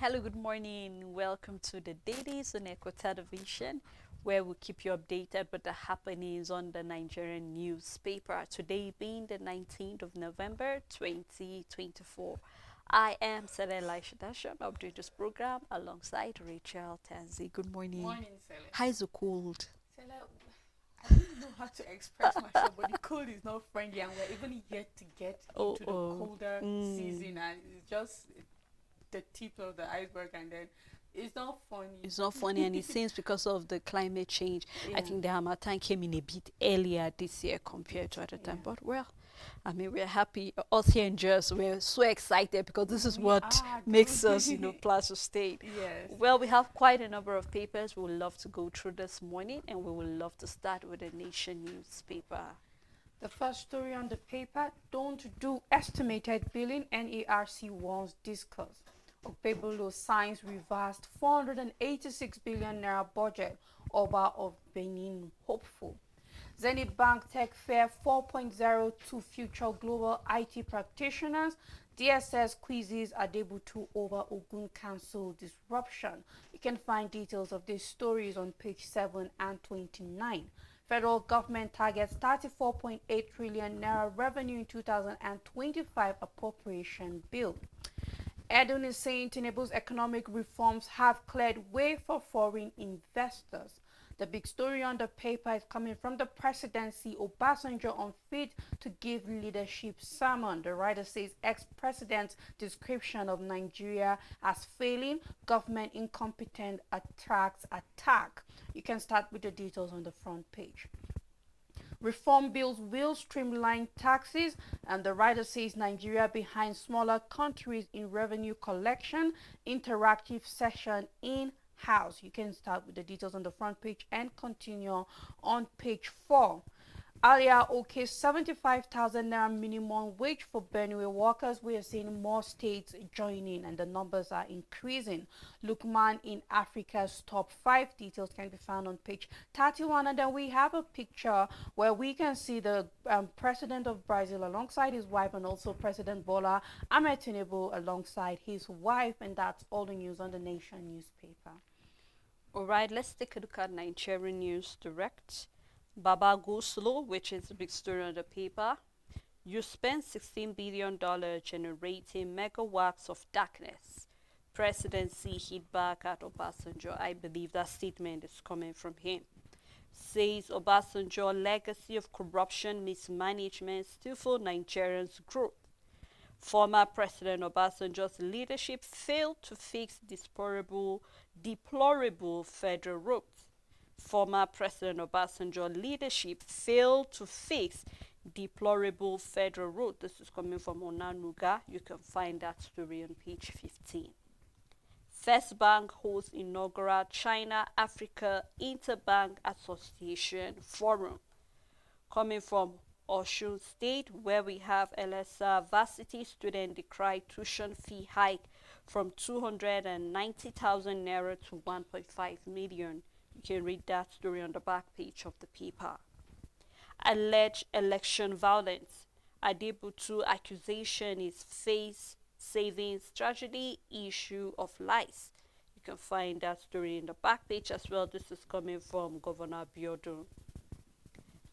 Hello, good morning. Welcome to the Dailies on Echo Television, where we keep you updated with the happenings on the Nigerian newspaper. Today being the 19th of November 2024. I am Sele Shadashan, update this program alongside Rachel Tanzi. Good morning. Morning, Sele. How is the cold? Sele, I don't know how to express myself, but the cold is not friendly, and we're even yet to get Oh, into the oh. colder season, and it's just the tip of the iceberg, and then it's not funny. It's not funny, and it seems because of the climate change. I Yeah, think the Harmattan came in a bit earlier this year compared to other yeah. time. But well, I mean, we're happy. Us here in Jersey, we're so excited because this is We what are, makes us, dude. Plateau State. Yes. Well, we have quite a number of papers we would love to go through this morning, and we would love to start with the Nation newspaper. The first story on the paper: don't do estimated billing. NERC warns discuss. Okpebolo signs reversed 486 billion naira budget. Oba of Benin hopeful. Zenith Bank Tech Fair 4.0 to future global IT practitioners. DSS quizzes Adebutu over Ogun Council disruption. You can find details of these stories on page 7 and 29. Federal government targets 34.8 trillion naira revenue in 2025 appropriation bill. Edun is saying Tinubu's economic reforms have cleared way for foreign investors. The big story on the paper is coming from the presidency. Obasanjo unfit to give leadership sermon. The writer says ex-president's description of Nigeria as failing, government incompetent, attracts attack. You can start with the details on the front page. Reform bills will streamline taxes, and the writer says Nigeria behind smaller countries in revenue collection. Interactive session in house. You can start with the details on the front page and continue on page 4. Alia okay 75,000 naira minimum wage for Benue workers. We are seeing more states joining and the numbers are increasing. Lukman in Africa's top 5. Details can be found on page 31, and then we have a picture where we can see the president of Brazil alongside his wife, and also President Bola Ahmed Tinubu alongside his wife, and that's all the news on the Nation newspaper. All right, let's take a look at Nigerian News Direct. Baba goes slow, which is a big story on the paper. You spend $16 billion generating megawatts of darkness. Presidency hit back at Obasanjo. I believe that statement is coming from him. Says Obasanjo legacy of corruption, mismanagement stifle Nigerians' growth. Former President Obasanjo's leadership failed to fix deplorable federal roads. Former President Obasanjo's leadership failed to fix deplorable federal road. This is coming from Onanuga. You can find that story on page 15. First Bank hosts inaugural China-Africa Interbank Association Forum. Coming from Osun State, where we have LSR varsity student decry tuition fee hike from 290,000 naira to 1.5 million. You can read that story on the back page of the paper. Alleged election violence. Adebutu accusation is face savings tragedy issue of lies. You can find that story in the back page as well. This is coming from Governor Biodun.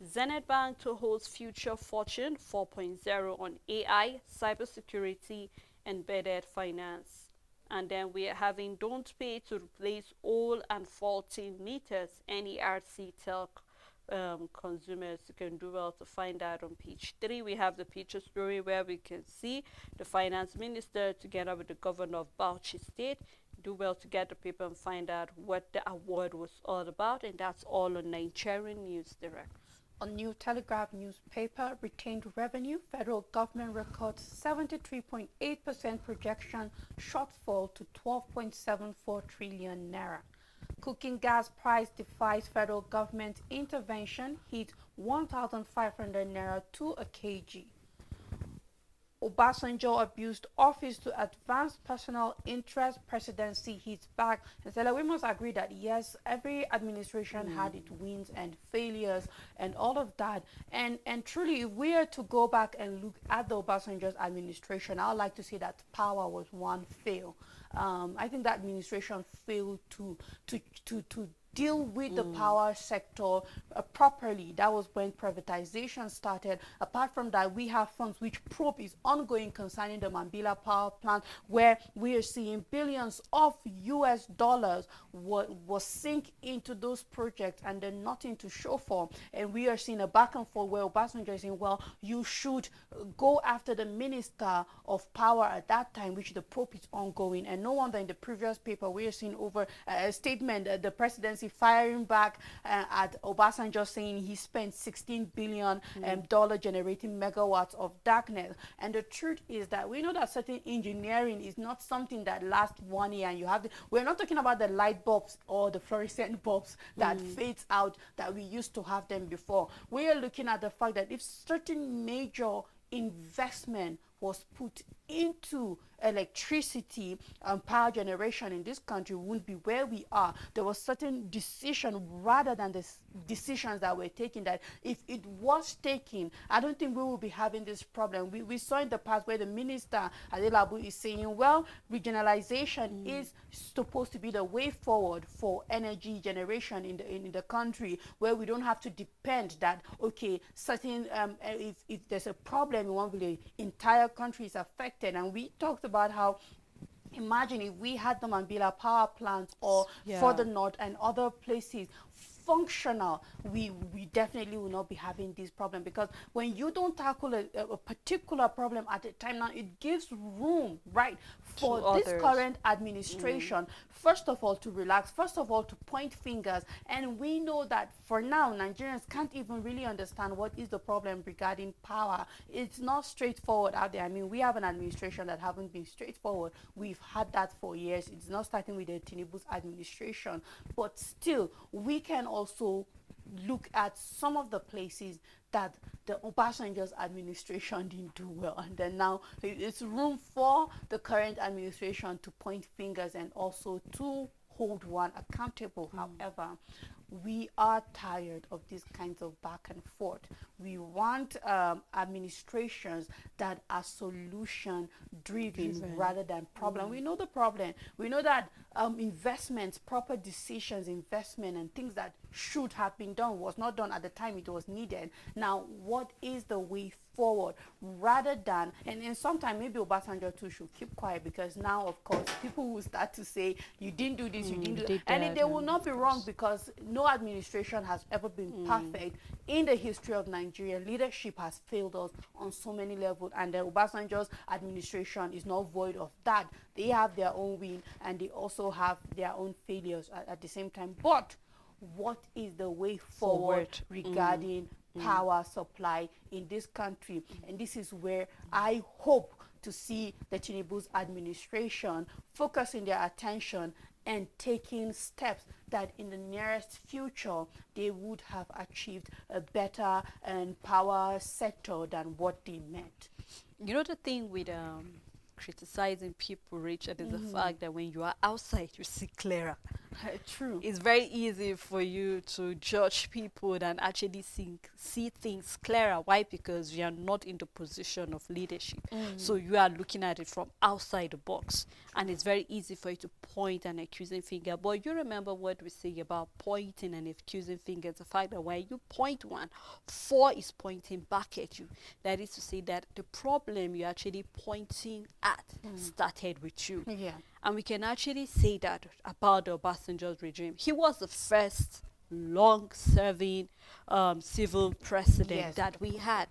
Zenith Bank to host Future Fortune 4.0 on AI, cybersecurity, embedded finance. And then we are having don't pay to replace old and faulty meters. NERC tell consumers. You can do well to find that on page 3. We have the picture story where we can see the finance minister together with the governor of Bauchi State. Do well to get the paper and find out what the award was all about, and that's all on Nigerian News Direct. On New Telegraph newspaper, retained revenue, federal government records 73.8% projection shortfall to 12.74 trillion naira. Cooking gas price defies federal government intervention, hit 1,500 naira to a kg. Obasanjo abused office to advance personal interest. Presidency hits back. And so we must agree that yes, every administration had its wins and failures and all of that. And truly, if we are to go back and look at the Obasanjo's administration, I would like to say that power was one fail. I think that administration failed to deal with the power sector properly. That was when privatization started. Apart from that, we have funds which probe is ongoing concerning the Mambila power plant, where we are seeing billions of US dollars was sink into those projects and then nothing to show for. And we are seeing a back and forth where Obasanjo is saying, well, you should go after the minister of power at that time, which the probe is ongoing. And no wonder in the previous paper we are seeing over a statement, the presidency firing back at Obasanjo, saying he spent $16 billion dollar generating megawatts of darkness. And the truth is that we know that certain engineering is not something that lasts 1 year and you have we're not talking about the light bulbs or the fluorescent bulbs that fades out that we used to have them before. We are looking at the fact that if certain major investment was put into electricity and power generation in this country, we wouldn't be where we are. There was certain decision rather than the decisions that were taken, that if it was taken, I don't think we will be having this problem. We saw in the past where the minister Adelabu is saying, well, regionalization is supposed to be the way forward for energy generation in the country, where we don't have to depend that, okay, certain if there's a problem in one village, entire country is affected. And we talked about how, imagine if we had the Mambila power plants or further north and other places functional, we definitely will not be having this problem. Because when you don't tackle a particular problem at a time, now it gives room, right, for this current administration, first of all, to relax, first of all, to point fingers. And we know that for now, Nigerians can't even really understand what is the problem regarding power. It's not straightforward out there. I mean, we have an administration that haven't been straightforward. We've had that for years. It's not starting with the Tinubu's administration. But still, we can also look at some of the places that the Obasanjo's administration didn't do well, and then now it's room for the current administration to point fingers and also to hold one accountable. However, we are tired of these kinds of back and forth. We want administrations that are solution driven rather than problem. We know the problem. We know that investments, proper decisions, investment and things that should have been done was not done at the time it was needed. Now, what is the way forward rather than, and sometimes maybe Obasanjo too should keep quiet, because now, of course, people will start to say, you didn't do this, you didn't do that. And they will not be wrong, because no administration has ever been perfect. In the history of Nigeria, leadership has failed us on so many levels, and the Obasanjo's administration is not void of that. They have their own win, and they also have their own failures at the same time. But what is the way forward regarding power supply in this country? And this is where I hope to see the Tinubu's administration focusing their attention and taking steps that in the nearest future they would have achieved a better and power sector than what they met. You know, the thing with criticizing people, Richard, is the fact that when you are outside, you see clearer. True. It's very easy for you to judge people than actually see things clearer. Why? Because you are not in the position of leadership. So you are looking at it from outside the box. And it's very easy for you to point an accusing finger. But you remember what we say about pointing and accusing fingers. The fact that when you point one, four is pointing back at you. That is to say that the problem you're actually pointing at started with you. Yeah. And we can actually say that about the Obasanjo's regime. He was the first long-serving civil president that we had.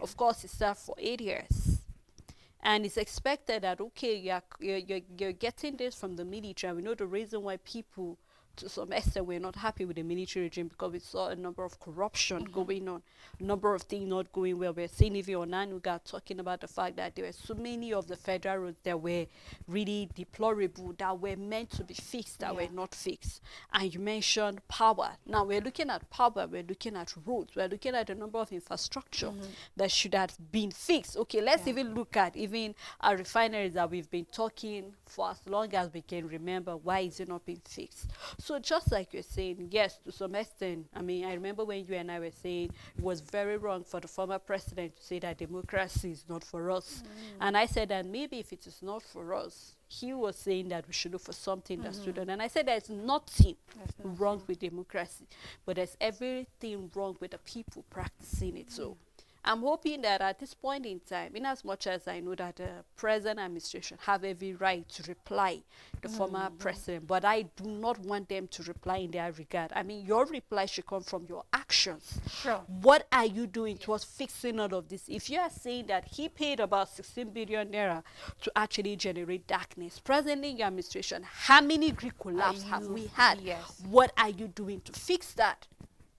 Of course, he served for 8 years. And it's expected that, okay, you're getting this from the military. And we know the reason why people, to some extent, we're not happy with the military regime, because we saw a number of corruption going on, a number of things not going well. We're seeing even Onanuga talking about the fact that there were so many of the federal roads that were really deplorable, that were meant to be fixed, that were not fixed. And you mentioned power. Now we're looking at power, we're looking at roads, we're looking at a number of infrastructure that should have been fixed. Okay, let's even look at even our refineries that we've been talking for as long as we can remember. Why is it not being fixed? So just like you're saying, yes, to some extent, I mean, I remember when you and I were saying it was very wrong for the former president to say that democracy is not for us. And I said that maybe if it is not for us, he was saying that we should look for something that's student. And I said there's nothing wrong with democracy, but there's everything wrong with the people practicing it. So I'm hoping that at this point in time, in as much as I know that the present administration have every right to reply the former president, but I do not want them to reply in their regard. I mean, your reply should come from your actions. Sure. What are you doing towards fixing all of this? If you are saying that he paid about 16 billion naira to actually generate darkness, presently in your administration, how many Greek collapse have we had? Yes. What are you doing to fix that?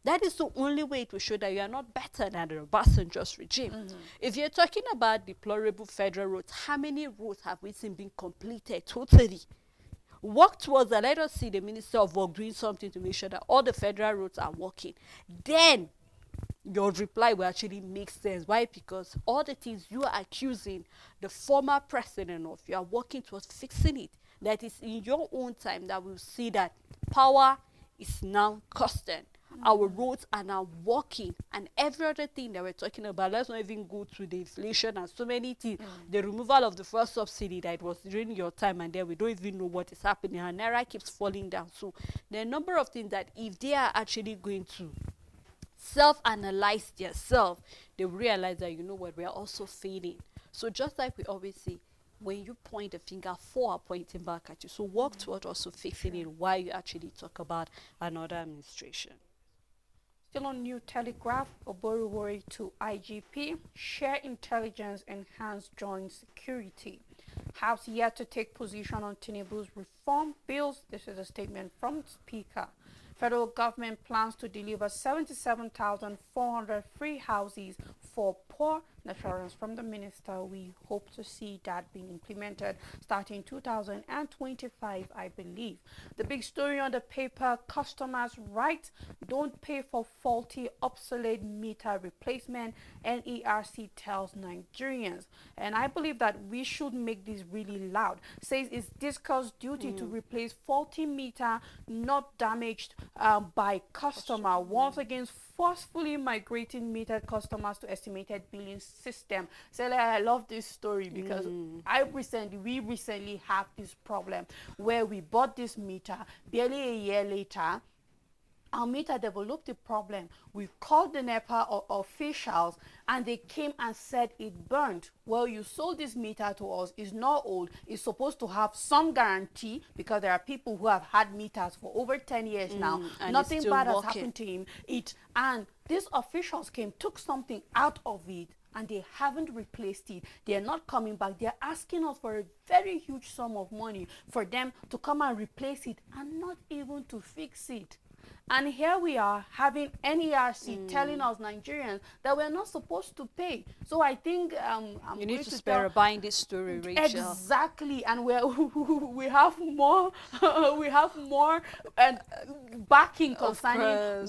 That is the only way to show that you are not better than the Obasanjo's regime. If you're talking about deplorable federal roads, how many roads have we seen being completed totally? Work towards that. Let us see the Minister of Work doing something to make sure that all the federal roads are working. Then your reply will actually make sense. Why? Because all the things you are accusing the former president of, you are working towards fixing it. That is in your own time that we'll see that power is now constant. Our roads are now working, and every other thing that we're talking about, let's not even go to the inflation and so many things. The removal of the first subsidy that was during your time, and then we don't even know what is happening, and Naira keeps falling down. So there are a number of things that if they are actually going to self-analyze themselves, they will realize that, you know what, we are also failing. So just like we always say, when you point a finger, four are pointing back at you. So work toward also fixing it while you actually talk about another administration. Still on New Telegraph, Oboruwori to IGP, share intelligence, enhance joint security. House yet to take position on Tinubu's reform bills. This is a statement from the Speaker. Federal government plans to deliver 77,400 free houses for poor. Assurance from the minister. We hope to see that being implemented starting 2025, I believe. The big story on the paper, customers' rights don't pay for faulty, obsolete meter replacement, NERC tells Nigerians. And I believe that we should make this really loud. Says it's Discos' duty to replace faulty meter not damaged by customer. Once again, forcefully migrating metered customers to estimated billing system. So I love this story because we recently have this problem where we bought this meter, barely a year later our meter developed a problem. We called the NEPA officials and they came and said it burned. Well, you sold this meter to us. It's not old. It's supposed to have some guarantee because there are people who have had meters for over 10 years now. Nothing bad has happened to him. And these officials came, took something out of it, and they haven't replaced it. They are not coming back. They are asking us for a very huge sum of money for them to come and replace it and not even to fix it. And here we are having NERC telling us Nigerians that we're not supposed to pay. So I think you need to spare buying this story, Rachel. Exactly, and we have more backing concerning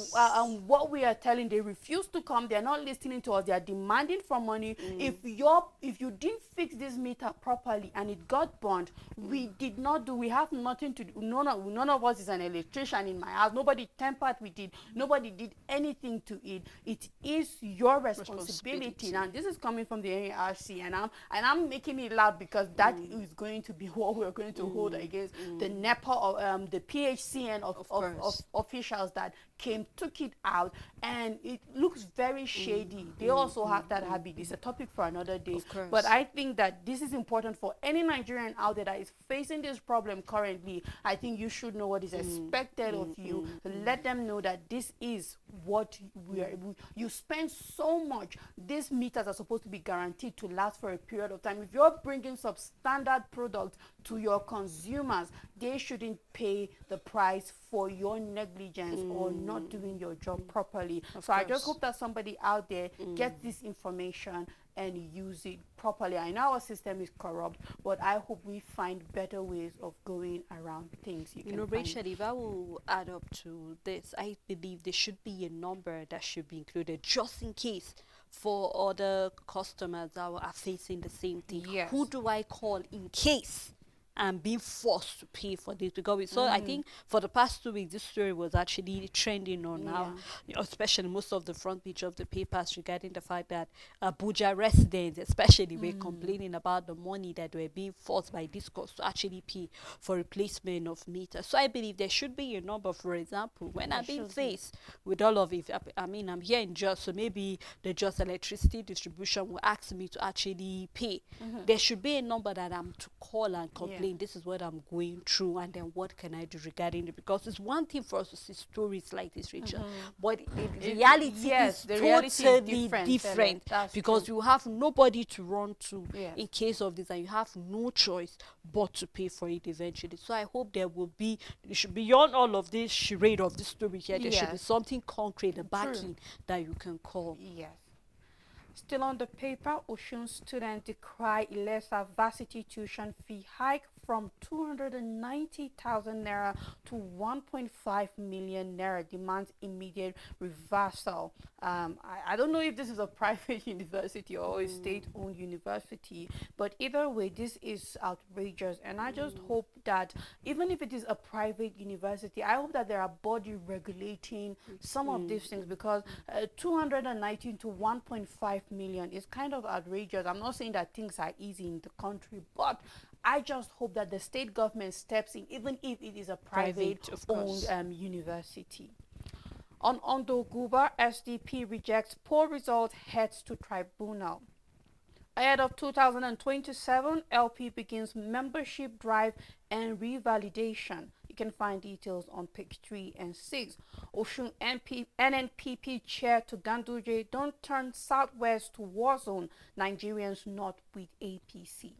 what we are telling. They refuse to come. They're not listening to us. They are demanding for money. If you didn't fix this meter properly and it got burned, we did not do. We have nothing to do. None of us is an electrician in my house. Nobody tampered with it. Nobody did anything to it. It is your responsibility. Now this is coming from the NERC, and I'm making it loud because that is going to be what we're going to hold against the NEPA or the PHCN of officials that took it out, and it looks very shady. They also have that habit. It's a topic for another day. But I think that this is important for any Nigerian out there that is facing this problem currently. I think you should know what is expected of you. Let them know that this is what you spend so much. These meters are supposed to be guaranteed to last for a period of time. If you're bringing substandard products to your consumers, they shouldn't pay the price for your negligence or not doing your job properly. I just hope that somebody out there gets this information and use it properly. I know our system is corrupt, but I hope we find better ways of going around things. You know, Rachel, if I will add up to this, I believe there should be a number that should be included just in case for other customers that are facing the same thing. Yes. Who do I call in case and being forced to pay for this, because we saw, I Mm-hmm. think for the past 2 weeks, this story was actually trending on now, Yeah. especially most of the front page of the papers, regarding the fact that Abuja residents especially were Mm. complaining about the money that were being forced by discourse to actually pay for replacement of meters. So I believe there should be a number. For example, when There I'm being should be. faced with all of it, I mean, I'm here in Jos, so maybe the Just electricity distribution will ask me to actually pay. Mm-hmm. There should be a number that I'm to call and Yeah. complain. This is what I'm going through, and then what can I do regarding it? Because it's one thing for us to see stories like this, Rachel, Mm-hmm. but reality Yes, is the reality is totally different, different, That's because true. you have nobody to run to Yes. in case of this, and you have no choice but to pay for it eventually. So I hope there should, beyond all of this charade of this story here, there should be Yes. something concrete, a True. backing that you can call. Yes. Still on the paper, Osun students decry lesser varsity tuition fee hike from 290,000 naira to 1.5 million naira, demands immediate reversal. I don't know if this is a private university or a state-owned university, but either way, this is outrageous. And I just hope that even if it is a private university, I hope that there are body regulating some of these things, because 219 to 1.5 million is kind of outrageous. I'm not saying that things are easy in the country, but I just hope that the state government steps in, even if it is a private Of owned course. university. On Ondo Guba, SDP rejects poor result, heads to tribunal. Ahead of 2027, LP begins membership drive and revalidation. You can find details on page 3 and 6. Osun NNPP chair to Ganduje, don't turn southwest to war zone. Nigerians not with APC.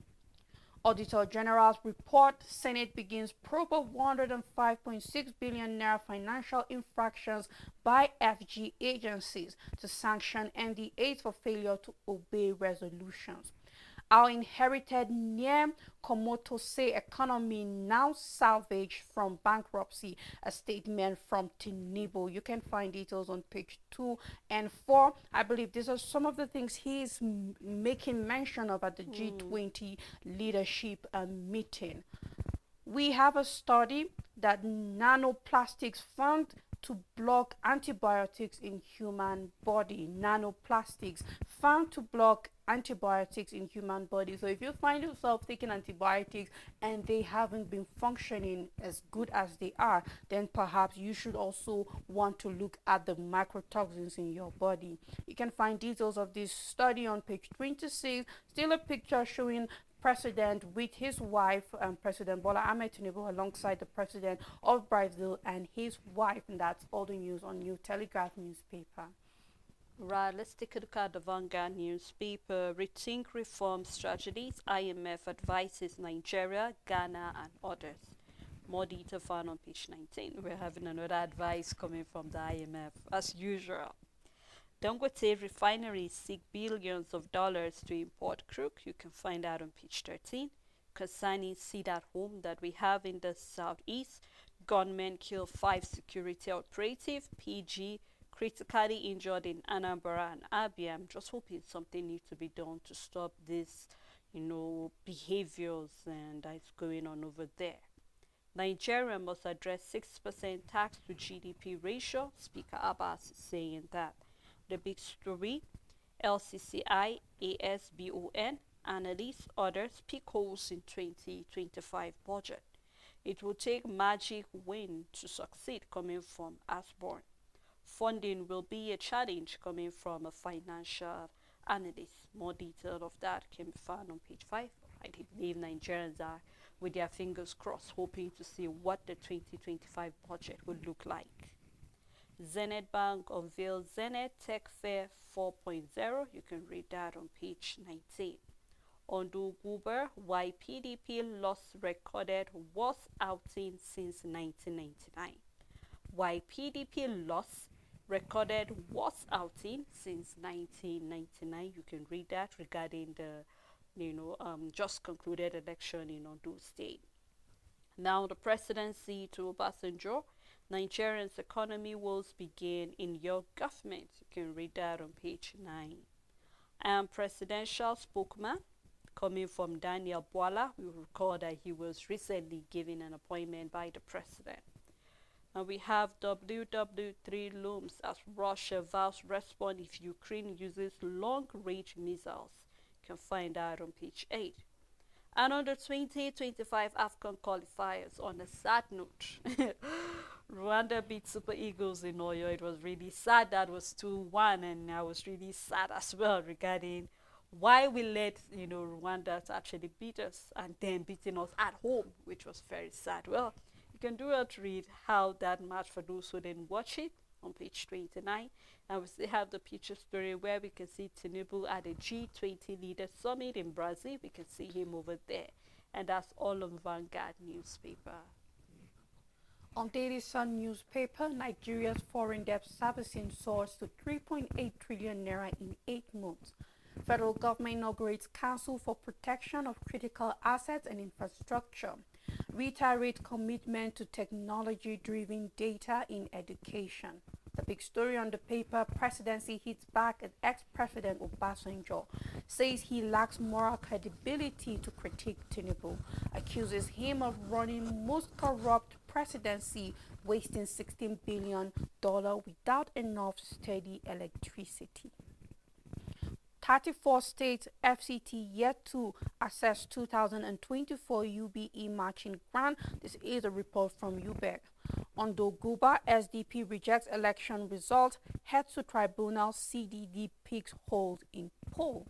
Auditor General's report, Senate begins probe of 105.6 billion naira financial infractions by FG agencies to sanction NDAs for failure to obey resolutions. Our inherited near Komotose economy now salvaged from bankruptcy, a statement from Tinibo. You can find details on page 2 and 4. I believe these are some of the things he is making mention of at the G20 leadership meeting. We have a study that nanoplastics found to block antibiotics in human body. Nanoplastics found to block antibiotics in human body. So if you find yourself taking antibiotics and they haven't been functioning as good as they are, then perhaps you should also want to look at the microtoxins in your body. You can find details of this study on page 26. Still a picture showing president with his wife, President Bola Ahmed Tinubu, alongside the president of Brazil and his wife, and that's all the news on New Telegraph newspaper. Right, let's take a look at the Vanguard newspaper. Rethink reform strategies. IMF advises Nigeria, Ghana, and others. More detail found on page 19. We're having another advice coming from the IMF, as usual. Dangote refineries seek billions of dollars to import crude. You can find that on page 13. Concerning seat at home that we have in the southeast, gunmen kill 5 security operative. PG critically injured in Anambra and Abia. I'm just hoping something needs to be done to stop this, behaviors and that's going on over there. Nigeria must address 6% tax to GDP ratio. Speaker Abbas is saying that. The big story, LCCI, ASBON, analysts, others pick holes in 2025 budget. It will take magic win to succeed, coming from Asborn. Funding will be a challenge, coming from a financial analyst. More detail of that can be found on page 5. I believe Nigerians are with their fingers crossed, hoping to see what the 2025 budget would look like. Zenith Bank unveils Zenith Tech Fair 4.0. You can read that on page 19. Ondo Guber, why PDP loss recorded worst outing since 1999. Why PDP loss recorded worst outing since 1999. You can read that regarding the just concluded election in Ondo State. Now the presidency to Obasanjo, Nigeria's economy woes begin in your government. You can read that on page 9. And presidential spokesman, coming from Daniel Bwala. We recall that he was recently given an appointment by the president. And we have WW3 looms as Russia vows respond if Ukraine uses long-range missiles. You can find that on page 8. And on the 2025 AFCON qualifiers, on a sad note, Rwanda beat Super Eagles in Oyo. It was really sad. That was 2-1, and I was really sad as well regarding why we let Rwanda to actually beat us and then beating us at home, which was very sad. Well, you can do it to read how that match for those who didn't watch it on page 29. And we still have the picture story where we can see Tinubu at a G20 leader summit in Brazil. We can see him over there. And that's all on Vanguard newspaper. On Daily Sun newspaper, Nigeria's foreign debt servicing soars to 3.8 trillion naira in 8 months. Federal government inaugurates Council for Protection of Critical Assets and Infrastructure. Reiterate commitment to technology-driven data in education. The big story on the paper, presidency hits back at ex-president Obasanjo, says he lacks moral credibility to critique Tinubu, accuses him of running most corrupt presidency, wasting $16 billion without enough steady electricity. 34 states FCT yet to assess 2024 UBE matching grant. This is a report from UBEC. On Doguba, SDP rejects election results, heads to tribunal, CDD picks hold in poll.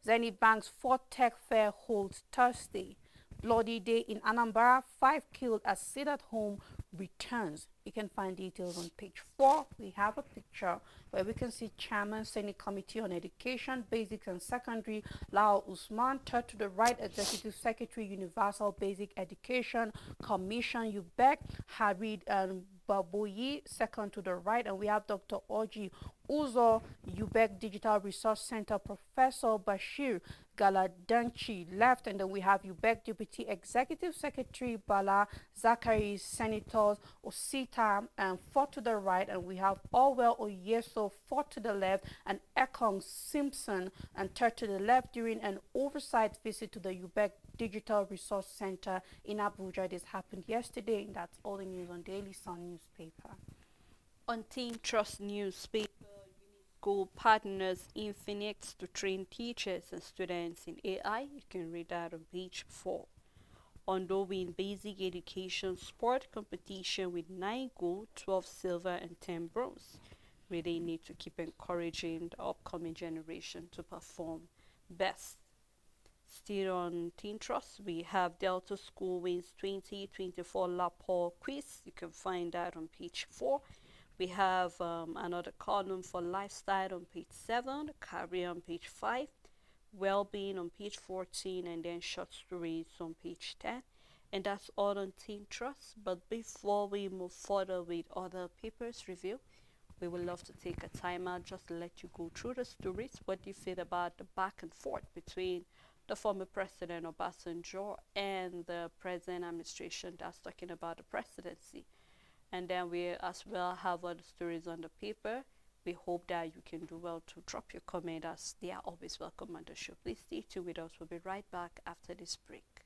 Zenith Bank's 4th Tech Fair holds Thursday. Bloody day in Anambra, 5 killed as sit-at-home returns. You can find details on page 4. We have a picture where we can see Chairman Senate Committee on Education, Basic and Secondary, Lao Usman. Third to the right, Executive Secretary, Universal Basic Education Commission, UBEC, Harid Baboyi. Second to the right, and we have Dr. Oji Uzo, UBEC Digital Resource Center Professor Bashir Galadanchi left, and then we have UBEC Deputy Executive Secretary Bala Zachary, Senators Osita, and fourth to the right, and we have Orwell Oyeso, fourth to the left, and Ekong Simpson, and third to the left during an oversight visit to the UBEC Digital Resource Center in Abuja. This happened yesterday, and that's all the news on Daily Sun newspaper. On Team Trust newspaper, School partners in Phoenix to train teachers and students in AI. You can read that on page 4. Ondo win basic education sport competition with 9 gold, 12 silver, and 10 bronze. Really need to keep encouraging the upcoming generation to perform best. Still on Teen Trust, we have Delta School wins 2024 LAPOL quiz. You can find that on page 4. We have another column for lifestyle on page 7, career on page 5, well-being on page 14, and then short stories on page 10. And that's all on Teen Trust. But before we move further with other papers review, we would love to take a time out just to let you go through the stories. What do you feel about the back and forth between the former president Obasanjo and the present administration that's talking about the presidency? And then we as well have other stories on the paper. We hope that you can do well to drop your comment, as they are always welcome on the show. Please stay tuned with us. We'll be right back after this break.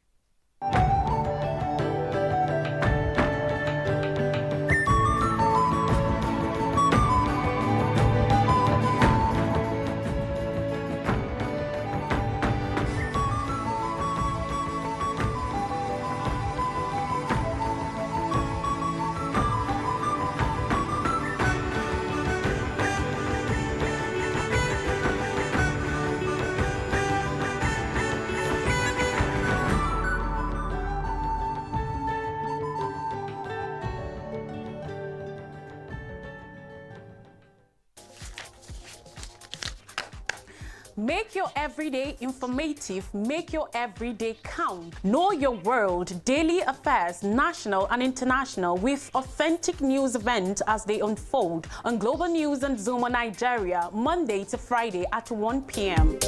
Make your everyday informative, make your everyday count. Know your world, daily affairs, national and international, with authentic news events as they unfold on Global News and Zoom on Nigeria, Monday to Friday at 1 p.m.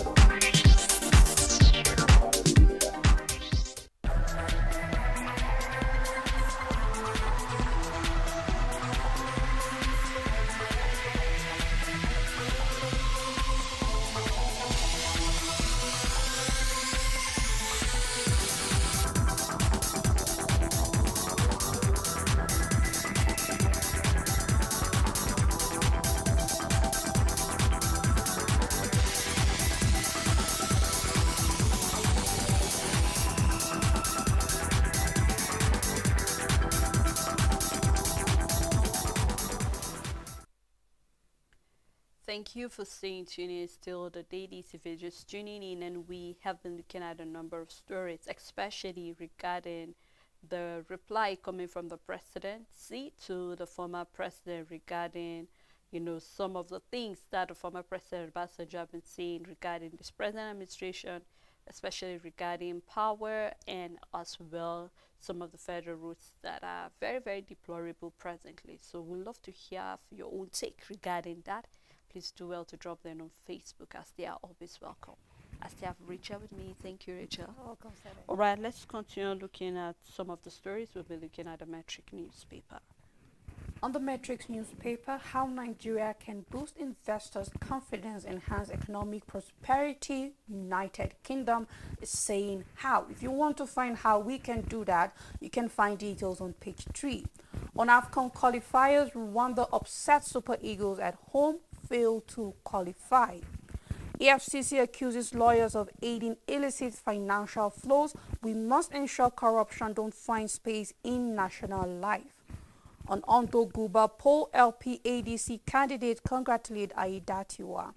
Thank you for staying tuned in still the Dailies. If you're just tuning in, and we have been looking at a number of stories, especially regarding the reply coming from the presidency to the former president regarding, some of the things that the former president Obasanjo have been saying regarding this present administration, especially regarding power, and as well some of the federal routes that are very, very deplorable presently. So we'd love to hear your own take regarding that. Please do well to drop them on Facebook, as they are always welcome. As they have Rachel with me. Thank you, Rachel. Welcome, Sarah. All right, let's continue looking at some of the stories. We'll be looking at the Metric newspaper. On the Metrics newspaper, how Nigeria can boost investors' confidence, enhance economic prosperity. United Kingdom is saying how. If you want to find how we can do that, you can find details on page 3. On AFCON qualifiers, Rwanda upset Super Eagles at home, failed to qualify. EFCC accuses lawyers of aiding illicit financial flows. We must ensure corruption don't find space in national life. On Ondo Guba poll, LP ADC candidate congratulate Aidatiwa.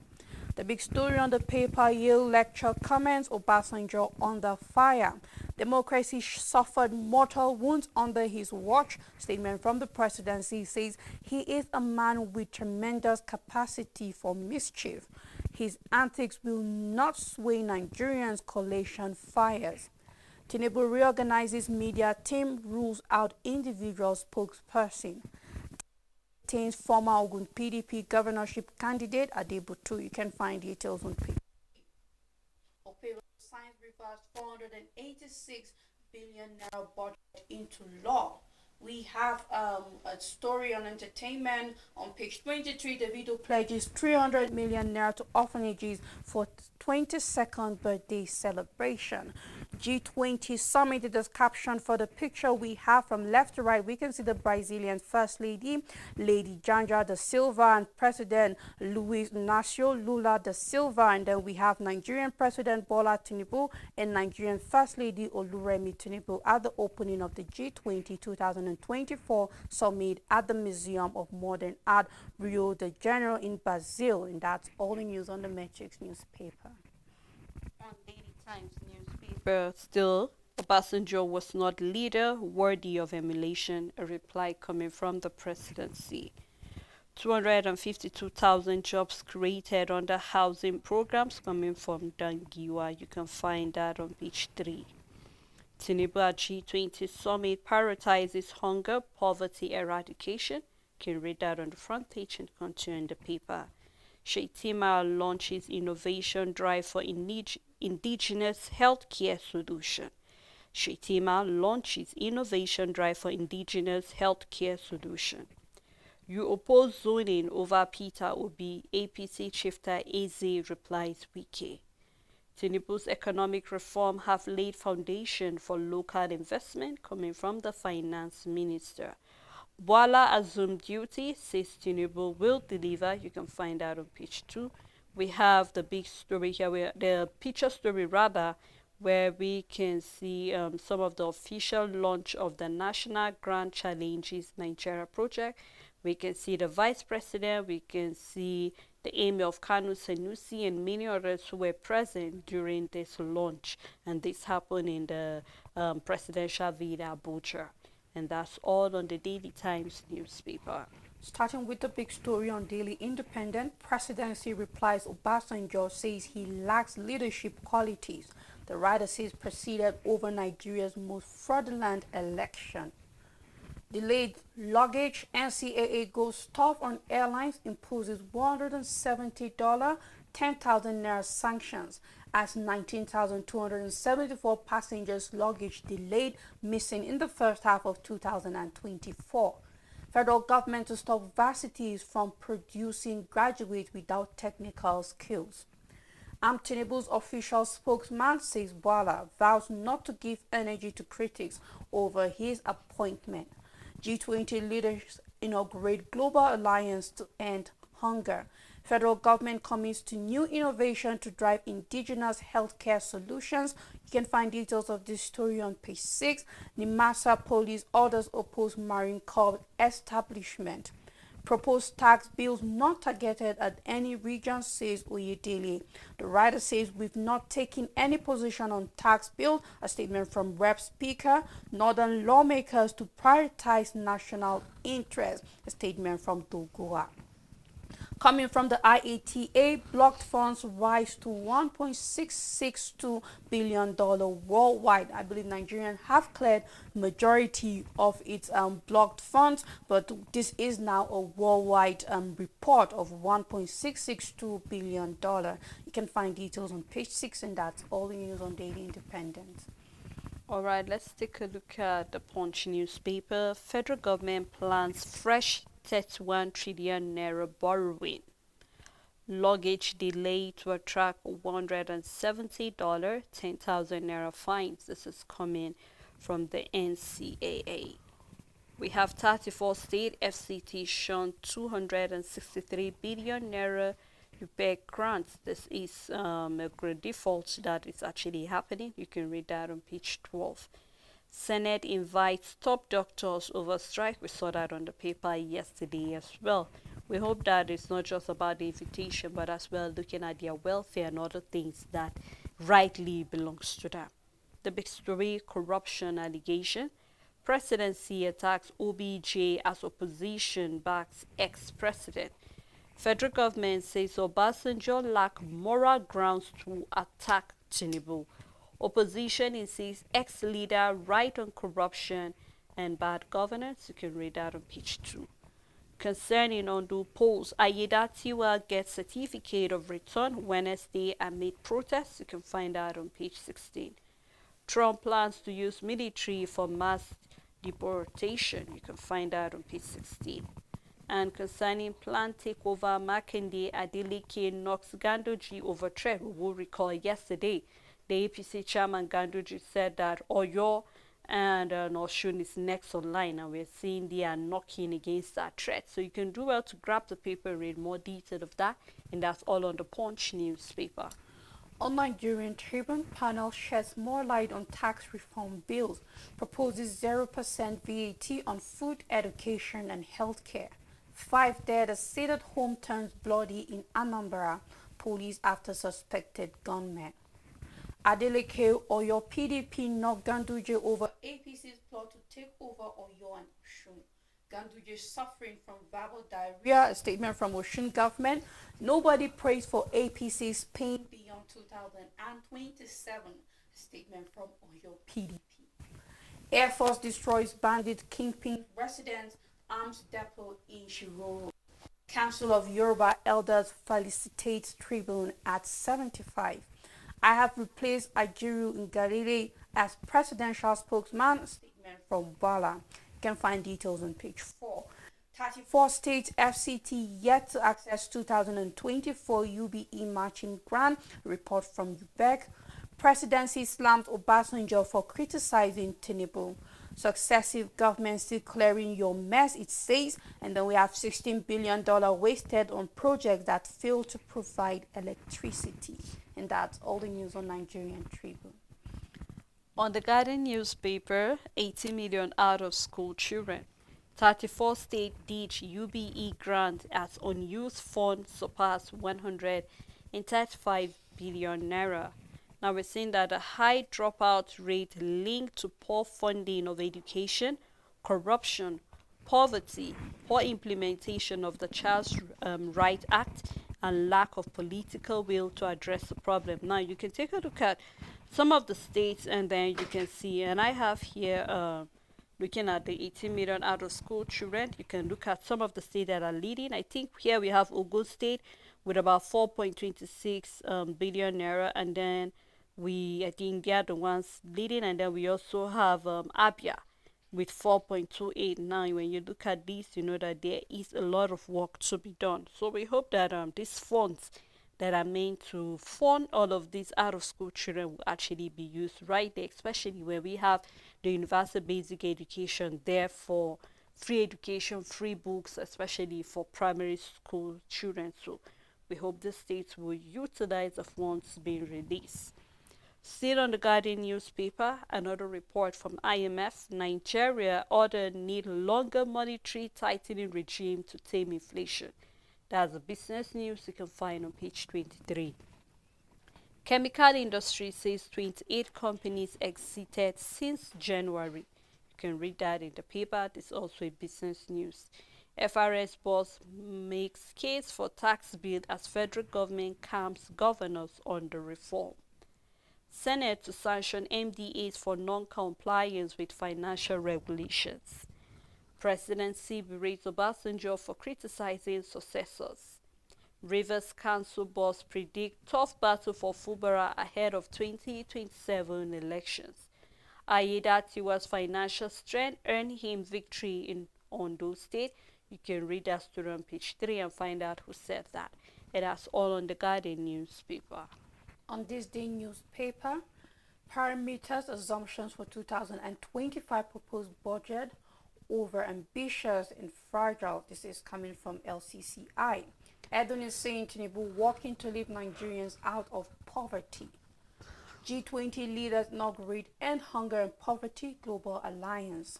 The big story on the paper, Yale lecture comments, Obasanjo under fire. Democracy suffered mortal wounds under his watch. Statement from the presidency says he is a man with tremendous capacity for mischief. His antics will not sway Nigerians, coalition fires. Tinubu reorganizes media team, rules out individual spokesperson. Detains former Ogun PDP governorship candidate Adebutu. You can find details on page. Signs reversed 486 billion naira budget into law. We have a story on entertainment on page 23. Davido pledges 300 million naira to orphanages for 22nd birthday celebration. G20 summit is the caption for the picture we have from left to right. We can see the Brazilian First Lady, Lady Janja da Silva, and President Luiz Inácio Lula da Silva. And then we have Nigerian President Bola Tinubu and Nigerian First Lady Oluremi Tinubu at the opening of the G20 2024 summit at the Museum of Modern Art, Rio de Janeiro in Brazil. And that's all the news on the Metrics newspaper. On Daily Times newspaper, still, Obasanjo was not leader worthy of emulation, a reply coming from the presidency. 252,000 jobs created under housing programs coming from Dangiwa. You can find that on page 3. Tinubu at G20 summit prioritizes hunger, poverty eradication. You can read that on the front page and continue in the paper. Shetima launches innovation drive for indigenous healthcare solution. Shetima launches innovation drive for indigenous healthcare solution. You oppose zoning over Peter Obi, APC chifter Eze replies Wike. Tinubu's economic reform have laid foundation for local investment coming from the finance minister. Bola assumed duty, says Tinubu will deliver. You can find out on page 2. We have the big story here, the picture story rather, where we can see some of the official launch of the National Grand Challenges Nigeria project. We can see the vice president, we can see the Emir of Kano Sanusi, and many others who were present during this launch. And this happened in the presidential villa Abuja. And that's all on the Daily Times newspaper. Starting with the big story on Daily Independent, presidency replies Obasanjo says he lacks leadership qualities. The writer says proceeded over Nigeria's most fraudulent election. Delayed luggage, NCAA goes tough on airlines, imposes $170, 10,000 naira sanctions as 19,274 passengers' luggage delayed, missing in the first half of 2024. Federal government to stop varsities from producing graduates without technical skills. Tinubu's official spokesman says Bola vows not to give energy to critics over his appointment. G20 leaders inaugurate global alliance to end hunger. Federal government commits to new innovation to drive indigenous healthcare solutions. You can find details of this story on page 6. Nimasa police orders oppose Marine Corps establishment. Proposed tax bills not targeted at any region, says Oyedele. The writer says we've not taken any position on tax bill, a statement from Rep Speaker, Northern lawmakers to prioritize national interest, a statement from Dogoa. Coming from the IATA, blocked funds rise to $1.662 billion worldwide. I believe Nigerians have cleared majority of its blocked funds, but this is now a worldwide report of $1.662 billion. You can find details on page 6, and that's all the news on Daily Independent. All right, let's take a look at the Punch newspaper. Federal government plans fresh 31 trillion naira borrowing. Luggage delay to attract $170, 10,000 naira fines. This is coming from the NCAA. We have 34 state FCT shown 263 billion naira repair grants. This is a great default that is actually happening. You can read that on page 12. Senate invites top doctors over strike. We saw that on the paper yesterday as well. We hope that it's not just about the invitation, but as well looking at their welfare and other things that rightly belongs to them. The big story, corruption allegation. Presidency attacks OBJ as opposition backs ex-president. Federal government says Obasanjo lack moral grounds to attack Tinubu. Opposition insists ex-leader right on corruption and bad governance. You can read that on page 2. Concerning Ondo polls, Ayedatiwa gets certificate of return Wednesday amid protests. You can find that on page 16. Trump plans to use military for mass deportation. You can find that on page 16. And concerning planned takeover, Makinde Adeleke knocks Gandoji over threat. We will recall yesterday, the APC chairman Gandoji said that Oyo and Oshun is next online, and we're seeing they are knocking against that threat. So you can do well to grab the paper, read more detail of that, and that's all on the Punch newspaper. On Nigerian Tribune, panel sheds more light on tax reform bills, proposes 0% VAT on food, education, and healthcare. 5 dead as stated home turns bloody in Anambra, police after suspected gunman. Adeleke Oyo PDP knocked Ganduje over APC's plot to take over Oyo and Oshun. Ganduje suffering from verbal diarrhea, a statement from Oshun government. Nobody prays for APC's pain beyond 2027, a statement from Oyo PDP. Air Force destroys bandit kingpin residence, arms depot in Shiroro. Council of Yoruba Elders felicitates Tribune at 75. I have replaced Ajiru Ngalile as presidential spokesman, a statement from Bala. You can find details on page 4. 34 states FCT yet to access 2024 UBE matching grant, report from UBEC. Presidency slams Obasanjo for criticizing Tinubu. Successive governments declaring your mess, it says. And then we have $16 billion wasted on projects that fail to provide electricity. And that's all the news on Nigerian Tribune. On the Guardian newspaper, 80 million out of school children. 34 state ditch UBE grant as unused funds surpass 135 billion naira. Now we're seeing that a high dropout rate linked to poor funding of education, corruption, poverty, poor implementation of the Child's Right Act, and lack of political will to address the problem. Now you can take a look at some of the states, and then you can see, and I have here looking at the 18 million out of school children. You can look at some of the states that are leading. I think here we have Ogun State with about 4.26 billion naira, and then I think they are the ones leading, and then we also have Abia with 4.28. Now when you look at this, you know that there is a lot of work to be done. So we hope that these funds that are meant to fund all of these out of school children will actually be used right there, especially where we have the universal basic education there for free education, free books, especially for primary school children. So we hope the states will utilize the funds being released. Still on the Guardian newspaper, another report from IMF, Nigeria order need longer monetary tightening regime to tame inflation. That's the business news you can find on page 23. Chemical industry says 28 companies exited since January. You can read that in the paper. This is also a business news. FRS boss makes case for tax bill as federal government calms governors on the reform. Senate to sanction MDAs for non-compliance with financial regulations. Presidency berates Obasanjo for criticizing successors. Rivers Council boss predict tough battle for Fubara ahead of 2027 elections. Aiyedatiwa's financial strength earned him victory in Ondo State. You can read that story on page 3 and find out who said that. And that's all on the Guardian newspaper. On this day newspaper, parameters assumptions for 2025 proposed budget over ambitious and fragile. This is coming from LCCI. Edun is saying Tinubu working to lift Nigerians out of poverty. G20 leaders inaugurate End Hunger and Poverty Global Alliance.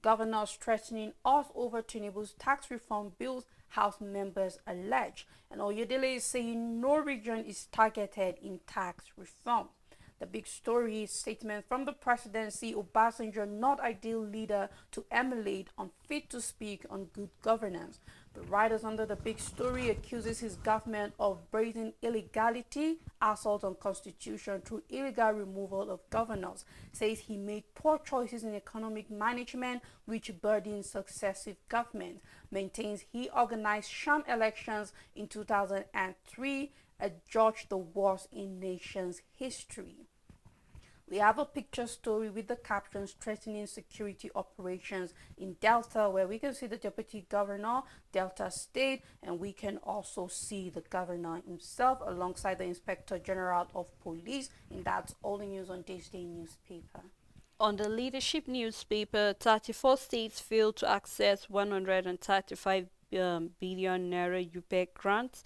Governors threatening us over Tinubu's tax reform bills, House members allege. And Oyedele is saying no region is targeted in tax reform. The big story is statement from the presidency, Obasanjo not ideal leader to emulate, unfit to speak on good governance. The writers under the big story accuses his government of brazen illegality, assault on constitution through illegal removal of governors. Says he made poor choices in economic management which burdened successive governments. Maintains he organized sham elections in 2003, adjudged the worst in nation's history. We have a picture story with the caption threatening security operations in Delta, where we can see the deputy governor, Delta State, and we can also see the governor himself alongside the inspector general of police. And that's all the news on this day newspaper. On the leadership newspaper, 34 states failed to access 135 billion naira UPEC grants.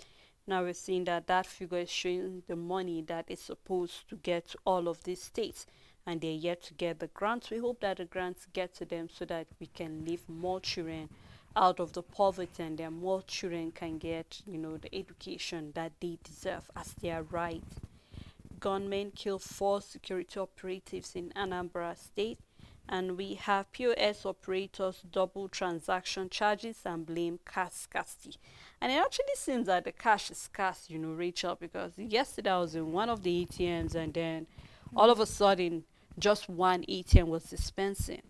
Now we're seeing that that figure is showing the money that is supposed to get to all of these states, and they're yet to get the grants. We hope that the grants get to them so that we can leave more children out of the poverty, and then more children can get, the education that they deserve as their right. Gunmen kill 4 security operatives in Anambra State. And we have POS operators double transaction charges and blame cash scarcity. And it actually seems that the cash is scarce, Rachel, because yesterday I was in one of the ATMs and then all of a sudden just one ATM was dispensing.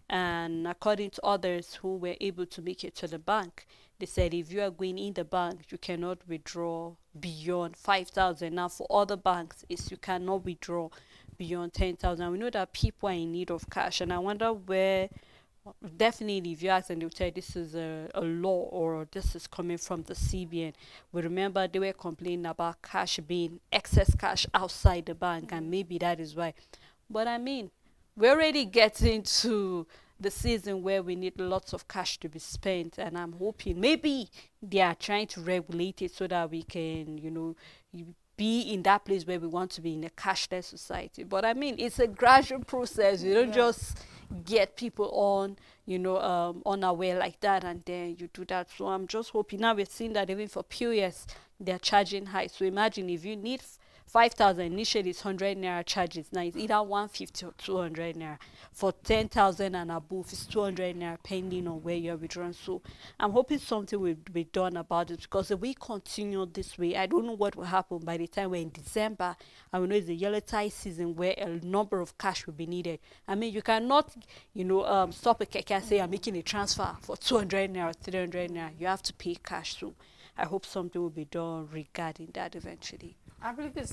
And according to others who were able to make it to the bank, they said if you are going in the bank, you cannot withdraw beyond 5,000. Now for other banks, you cannot withdraw beyond 10,000. We know that people are in need of cash, and I wonder where. Definitely, if you ask and they'll tell you this is a law or this is coming from the CBN. We remember they were complaining about cash being excess cash outside the bank, and maybe that is why. But I mean, we're already getting to the season where we need lots of cash to be spent, and I'm hoping maybe they are trying to regulate it so that we can, be in that place where we want to be in a cashless society. But I mean, it's a gradual process. You don't just get people on, unaware like that, and then you do that. So I'm just hoping. Now we're seeing that even for POS, they're charging high. So imagine if you need 5,000, initially it's 100 naira charges. Now it's either 150 or 200 naira. For 10,000 and above, it's 200 naira, pending on where you're withdrawing. So I'm hoping something will be done about it, because if we continue this way, I don't know what will happen by the time we're in December, and we know it's the yellow tie season where a number of cash will be needed. I mean, you cannot, stop a keke and say I'm making a transfer for 200 naira, 300 naira. You have to pay cash. So I hope something will be done regarding that eventually. I believe this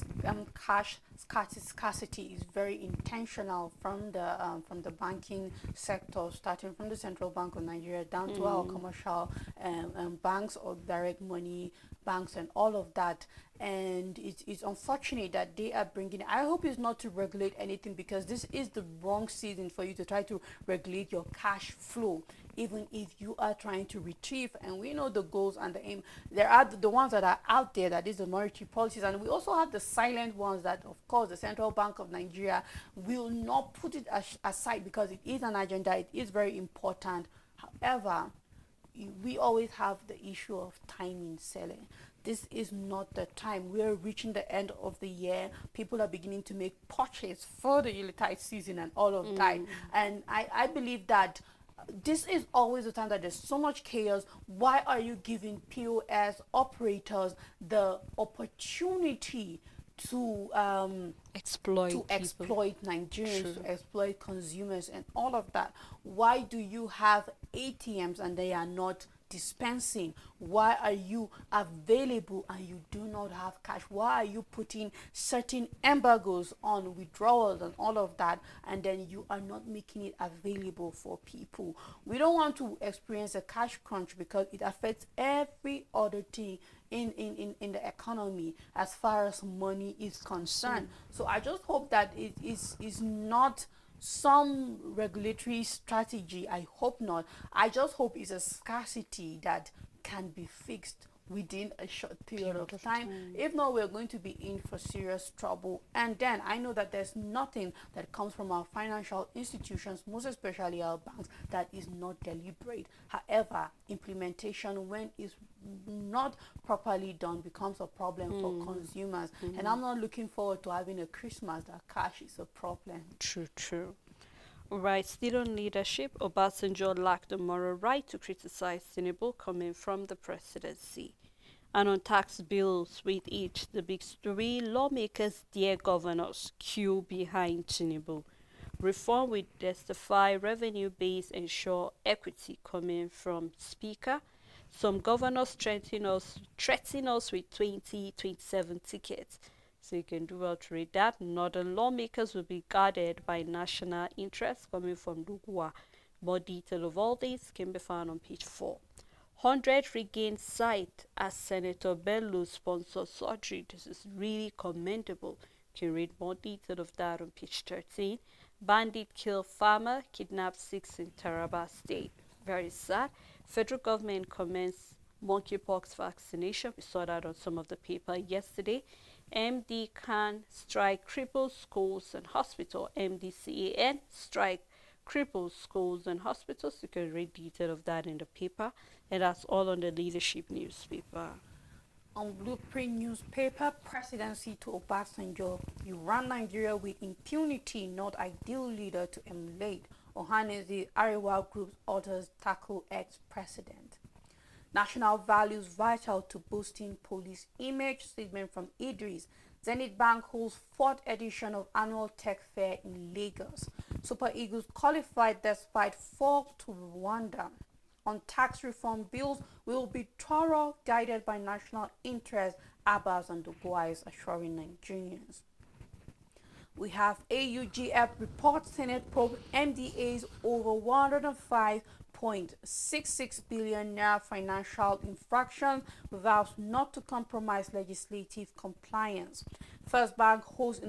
cash scarcity is very intentional from the banking sector, starting from the Central Bank of Nigeria down to our commercial banks or direct money banks and all of that. And it's unfortunate that they are bringing. I hope it's not to regulate anything, because this is the wrong season for you to try to regulate your cash flow, even if you are trying to retrieve. And we know the goals and the aim. There are the ones that are out there, that is the monetary policies, and we also have the silent ones that, of course, the Central Bank of Nigeria will not put it aside because it is an agenda. It is very important. However, we always have the issue of timing selling. This is not the time. We're reaching the end of the year. People are beginning to make purchases for the Yuletide season and all of that. And I believe that this is always the time that there's so much chaos. Why are you giving POS operators the opportunity to exploit Nigerians, True. to exploit consumers and all of that? Why do you have ATMs and they are not dispensing? Why are you available and you do not have cash? Why are you putting certain embargoes on withdrawals and all of that, and then you are not making it available for people? We don't want to experience a cash crunch because it affects every other thing in the economy as far as money is concerned. So I just hope that it is not some regulatory strategy. I hope not. I just hope it's a scarcity that can be fixed within a short period of time. If not, we're going to be in for serious trouble. And then I know that there's nothing that comes from our financial institutions, most especially our banks, that is not deliberate. However, implementation, when it's not properly done, becomes a problem for consumers. And I'm not looking forward to having a Christmas that cash is a problem. True. Right, still on leadership, Obasanjo lacked the moral right to criticize Tinubu coming from the presidency. And on tax bills, with each, the big three lawmakers, dear governors, queue behind Tinubu. Reform will justify revenue base, ensure equity coming from Speaker. Some governors threaten us with 2027 tickets. So you can do well to read that. Northern lawmakers will be guarded by national interests coming from Lugua. More detail of all this can be found on page 4. 100 regained sight as Senator Bello sponsors surgery. This is really commendable. You can read more detail of that on page 13. Bandit kill farmer, kidnap 6 in Taraba State. Very sad. Federal government commenced monkeypox vaccination. We saw that on some of the paper yesterday. MD can strike cripples schools and hospital. MDCAN strike cripples schools and hospitals. You can read detail of that in the paper, and that's all on the leadership newspaper. On Blueprint newspaper, presidency to Obasanjo. You run Nigeria with impunity, not ideal leader to emulate. Ohaneze Arewa Group's orders tackle ex-president. National values vital to boosting police image. Statement from Idris. Zenith Bank holds 4th edition of annual tech fair in Lagos. Super Eagles qualified despite fall to Rwanda. On tax reform bills, we will be thorough, guided by national interest. Abbas and Dubois assuring Nigerians. We have AUGF report Senate probe MDA's over 105.66 billion naira financial infractions, vows not to compromise legislative compliance. First Bank hosts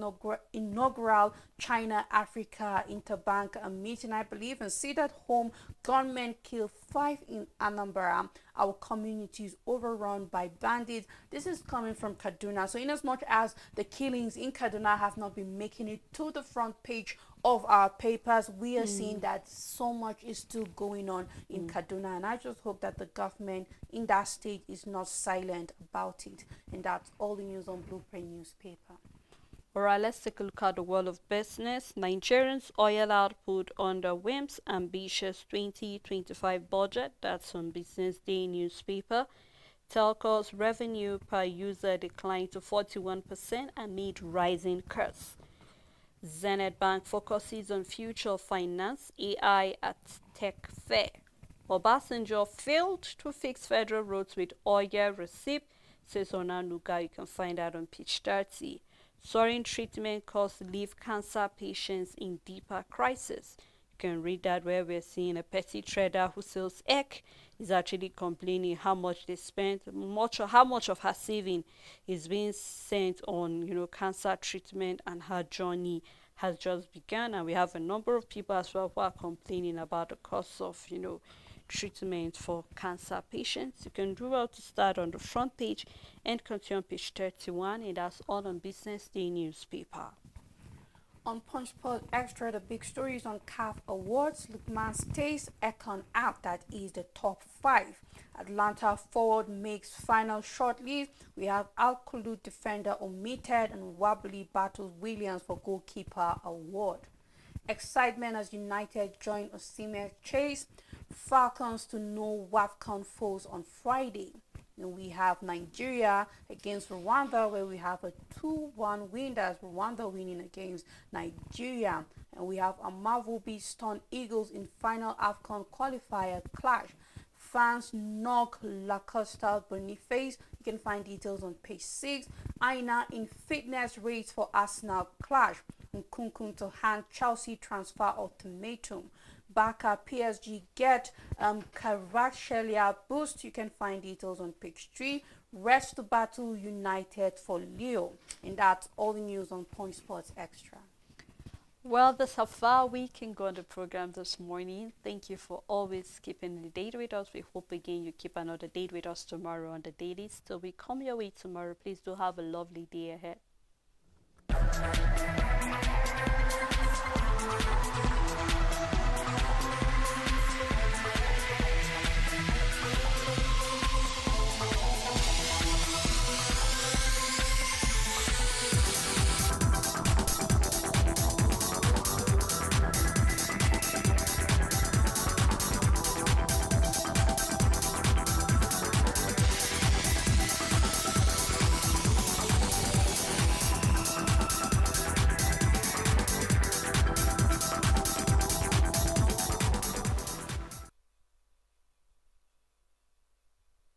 inaugural China-Africa interbank meeting, I believe, and see that home gunmen kill 5 in Anambra. Our community is overrun by bandits. This is coming from Kaduna. So in as much as the killings in Kaduna have not been making it to the front page of our papers, we are seeing that so much is still going on in Kaduna, and I just hope that the government in that state is not silent about it. And that's all the news on Blueprint newspaper. Alright, let's take a look at the world of business. Nigerians' oil output underwhelms ambitious 2025 budget. That's on Business Day newspaper. Telcos revenue per user declined to 41% amid rising costs. Zenith Bank focuses on future finance, AI at Tech Fair. Obasanjo failed to fix federal roads with oil receipt, says Onanuga. You can find that on page 30. Soaring treatment costs leave cancer patients in deeper crisis. You can read that where we're seeing a petty trader who sells egg is actually complaining how much they spent, how much of her saving is being sent on, cancer treatment, and her journey has just begun. And we have a number of people as well who are complaining about the cost of, treatment for cancer patients. You can do well to start on the front page and continue on page 31, and that's all on Business Day newspaper. On Punch Sport Extra, the big stories on CAF Awards. Lukman stays Econ out, that is the top 5. Atlanta forward makes final shortlist. We have Al-Khulud defender omitted, and Wobbly battles Williams for goalkeeper award. Excitement as United join Osimhen chase. Falcons to know WAFCON foes on Friday. And we have Nigeria against Rwanda, where we have a 2-1 win. That's Rwanda winning against Nigeria. And we have Amavubi stun Eagles in final AFCON qualifier clash. Fans knock La Costa Boniface. You can find details on page 6. Aina in fitness race for Arsenal clash. And Kunkun to hand Chelsea transfer ultimatum. Barca PSG get Kvaratskhelia boost. You can find details on page 3. Rest to battle United for Leo. And that's all the news on Point Sports Extra. Well, that's how far we can go on the program this morning. Thank you for always keeping the date with us. We hope again you keep another date with us tomorrow on the Dailies. Till we come your way tomorrow, please do have a lovely day ahead.